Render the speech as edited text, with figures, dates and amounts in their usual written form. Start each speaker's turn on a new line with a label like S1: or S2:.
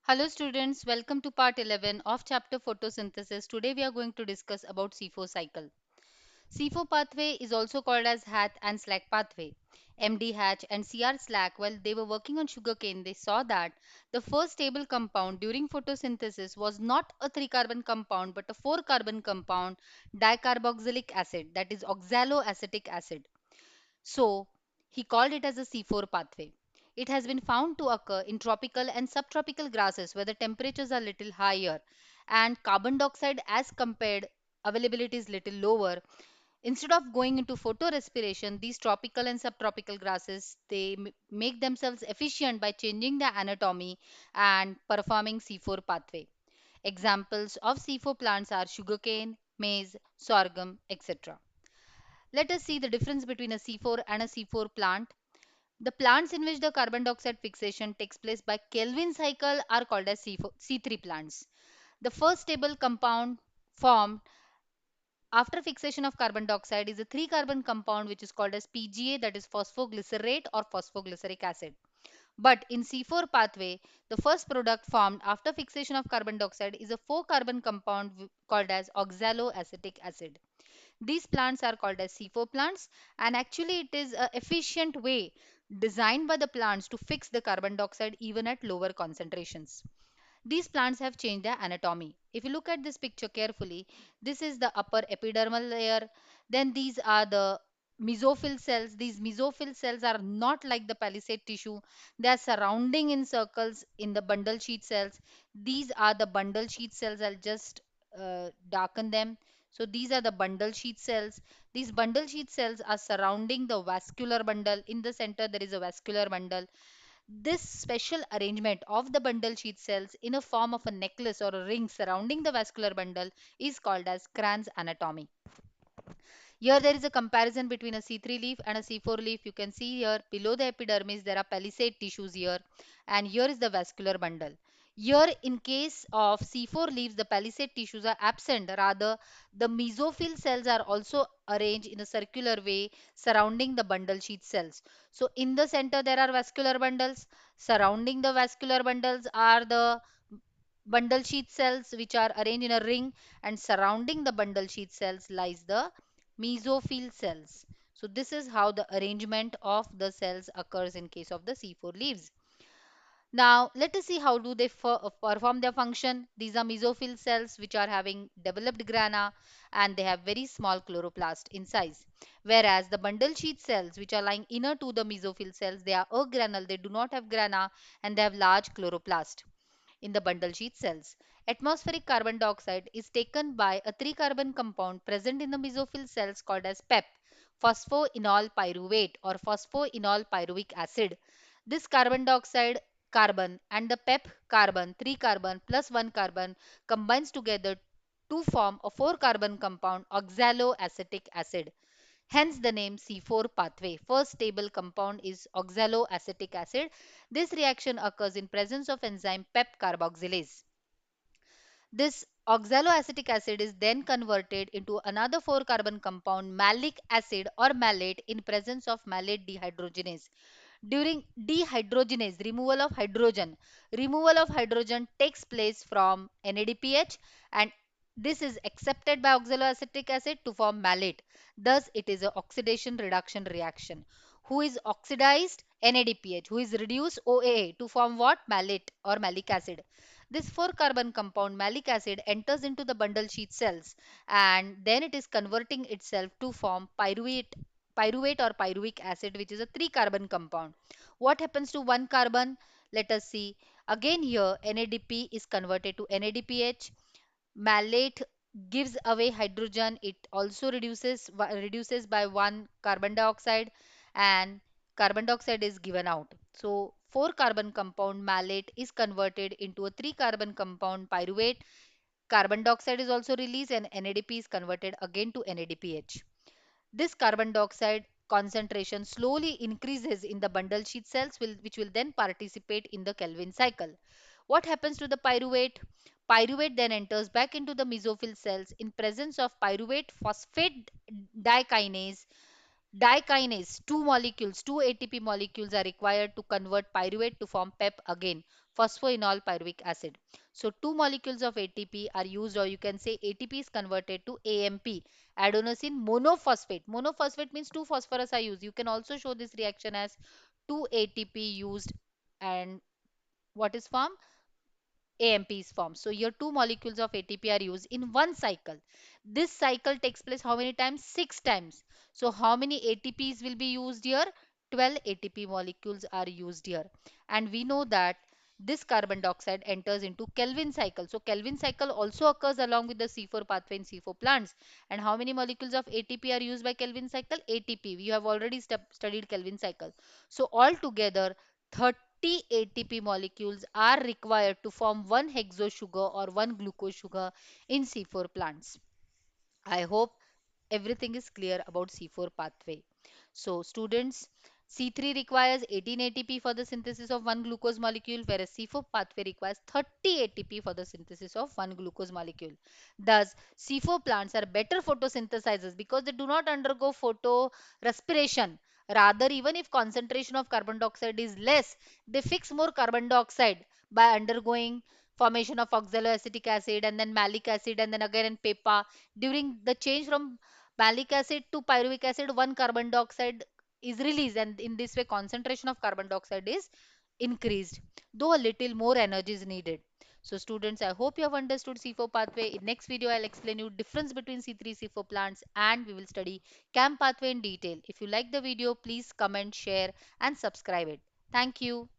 S1: Hello students, welcome to part 11 of chapter photosynthesis. Today we are going to discuss about C4 cycle. C4 pathway is also called as Hatch and Slack pathway. MD Hatch and CR Slack, while they were working on sugarcane, they saw that the first stable compound during photosynthesis was not a 3 carbon compound but a 4 carbon compound, dicarboxylic acid, that is oxaloacetic acid. So he called it as a C4 pathway. It has been found to occur in tropical and subtropical grasses where the temperatures are little higher and carbon dioxide as compared availability is little lower. Instead of going into photorespiration, these tropical and subtropical grasses they make themselves efficient by changing their anatomy and performing C4 pathway. Examples of C4 plants are sugarcane, maize, sorghum, etc. Let us see the difference between a C4 and a C4 plant. The plants in which the carbon dioxide fixation takes place by Kelvin cycle are called as C4, C3 plants. The first stable compound formed after fixation of carbon dioxide is a 3 carbon compound which is called as PGA, that is phosphoglycerate or phosphoglyceric acid. But in C4 pathway, the first product formed after fixation of carbon dioxide is a 4 carbon compound called as oxaloacetic acid. These plants are called as C4 plants, and actually it is an efficient way designed by the plants to fix the carbon dioxide even at lower concentrations. These plants have changed their anatomy. If you look at this picture carefully, this is the upper epidermal layer. Then these are the mesophyll cells. These mesophyll cells are not like the palisade tissue. They are surrounding in circles in the bundle sheath cells. These are the bundle sheath cells. I'll just darken them. So these are the bundle sheath cells. These bundle sheath cells are surrounding the vascular bundle. In the center, there is a vascular bundle. This special arrangement of the bundle sheath cells in a form of a necklace or a ring surrounding the vascular bundle is called as Kranz anatomy. Here there is a comparison between a C3 leaf and a C4 leaf. You can see here below the epidermis there are palisade tissues here, and here is the vascular bundle. Here in case of C4 leaves the palisade tissues are absent, rather the mesophyll cells are also arranged in a circular way surrounding the bundle sheath cells. So in the center there are vascular bundles, surrounding the vascular bundles are the bundle sheath cells which are arranged in a ring, and surrounding the bundle sheath cells lies the mesophyll cells. So this is how the arrangement of the cells occurs in case of the C4 leaves. Now let us see how do they perform their function. These are mesophyll cells which are having developed grana and they have very small chloroplast in size. Whereas the bundle sheath cells which are lying inner to the mesophyll cells, they are agranal, they do not have grana and they have large chloroplast in the bundle sheath cells. Atmospheric carbon dioxide is taken by a 3 carbon compound present in the mesophyll cells called as PEP, phosphoenol pyruvate or phosphoenol pyruvic acid. This carbon dioxide carbon and the PEP carbon, 3 carbon plus 1 carbon combines together to form a 4 carbon compound oxaloacetic acid. Hence the name C4 pathway. First stable compound is oxaloacetic acid. This reaction occurs in presence of enzyme PEP carboxylase. This oxaloacetic acid is then converted into another 4 carbon compound malic acid or malate in presence of malate dehydrogenase. During dehydrogenase, removal of hydrogen takes place from NADPH, and this is accepted by oxaloacetic acid to form malate. Thus, it is an oxidation reduction reaction. Who is oxidized? NADPH. Who is reduced? OAA to form what? Malate or malic acid. This 4 carbon compound malic acid enters into the bundle sheath cells and then it is converting itself to form pyruvate or pyruvic acid, which is a 3 carbon compound. What happens to 1 carbon? Let us see. Again here NADP is converted to NADPH. Malate gives away hydrogen. It also reduces by 1 carbon dioxide, and carbon dioxide is given out. So 4 carbon compound malate is converted into a 3 carbon compound pyruvate. Carbon dioxide is also released and NADP is converted again to NADPH. This carbon dioxide concentration slowly increases in the bundle sheath cells which will then participate in the Kelvin cycle. What happens to the pyruvate? Pyruvate then enters back into the mesophyll cells in presence of pyruvate phosphate dikinase. Two molecules, two ATP molecules are required to convert pyruvate to form PEP again. phosphoenol pyruvic acid. So two molecules of ATP are used, or you can say ATP is converted to AMP, adenosine monophosphate. Monophosphate means two phosphorus are used. You can also show this reaction as two ATP used, and what is formed? AMP is formed. So here two molecules of ATP are used in one cycle. This cycle takes place how many times? 6 times. So how many ATPs will be used here? 12 ATP molecules are used here. And we know that this carbon dioxide enters into Kelvin cycle. So Kelvin cycle also occurs along with the C4 pathway in C4 plants. And how many molecules of ATP are used by Kelvin cycle? ATP. We have already studied Kelvin cycle. So altogether 30 ATP molecules are required to form one hexo sugar or one glucose sugar in C4 plants. I hope everything is clear about C4 pathway. So students, C3 requires 18 ATP for the synthesis of one glucose molecule, whereas C4 pathway requires 30 ATP for the synthesis of one glucose molecule. Thus, C4 plants are better photosynthesizers because they do not undergo photo respiration. Rather, even if concentration of carbon dioxide is less, they fix more carbon dioxide by undergoing formation of oxaloacetic acid and then malic acid and then again in PEPA. During the change from malic acid to pyruvic acid, one carbon dioxide is released, and in this way concentration of carbon dioxide is increased, though a little more energy is needed. So students, I hope you have understood C4 pathway. In next video I'll explain you difference between C3 C4 plants, and we will study CAM pathway in detail. If you like the video, please comment, share and subscribe it. Thank you.